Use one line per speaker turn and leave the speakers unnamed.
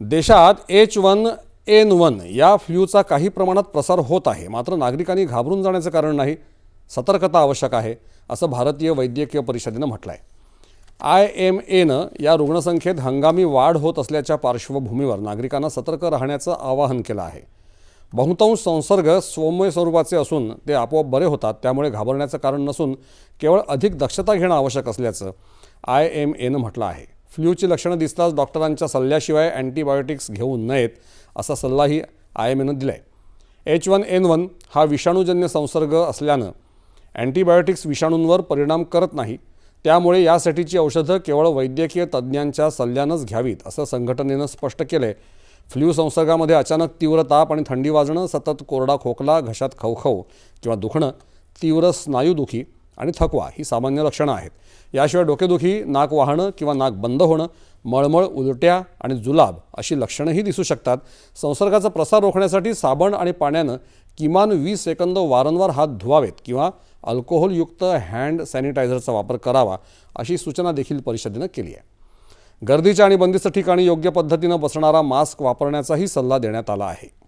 देशात H1N1 या फ्लूचा काही प्रमाणात प्रसार होत आहे, मात्र नागरिकांनी घाबरून जाण्याचं कारण नाही, सतर्कता आवश्यक आहे, असं भारतीय वैद्यकीय परिषदेनं म्हटलं आहे. IMAनं या रुग्णसंख्येत हंगामी वाढ होत असल्याच्या पार्श्वभूमीवर नागरिकांना सतर्क राहण्याचं आवाहन केलं आहे. बहुतांश संसर्ग सौम्य स्वरूपाचे असून ते आपोआप बरे होतात, त्यामुळे घाबरण्याचं कारण नसून केवळ अधिक दक्षता घेणं आवश्यक असल्याचं IMAनं म्हटलं आहे. फ्लूची लक्षणं दिसताच डॉक्टरांच्या सल्ल्याशिवाय अँटीबायोटिक्स घेऊ नयेत असा सल्लाही IMAनं दिला आहे. H1N1 हा विषाणूजन्य संसर्ग असल्यानं अँटीबायोटिक्स विषाणूंवर परिणाम करत नाही, त्यामुळे यासाठीची औषधं केवळ वैद्यकीय तज्ज्ञांच्या सल्ल्यानंच घ्यावीत असं संघटनेनं स्पष्ट केलं आहे. फ्लू संसर्गामध्ये अचानक तीव्र ताप आणि थंडी वाजणं, सतत कोरडा खोकला, घशात खवखव किंवा दुखणं, तीव्र स्नायूदुखी आणि थकवा ही सामान्य लक्षणं आहेत. याशिवाय डोकेदुखी, नाक वाहणं किंवा नाक बंद होणं, मळमळ, उलट्या आणि जुलाब अशी लक्षणंही दिसू शकतात. संसर्गाचा प्रसार रोखण्यासाठी साबण आणि पाण्यानं किमान 20 सेकंद वारंवार हात धुवावेत किंवा अल्कोहोलयुक्त हँड सॅनिटायझरचा वापर करावा अशी सूचना देखील परिषदेनं केली आहे. गर्दीच्या आणि बंदिस्त ठिकाणी योग्य पद्धतीनं बसणारा मास्क वापरण्याचाही सल्ला देण्यात आला आहे.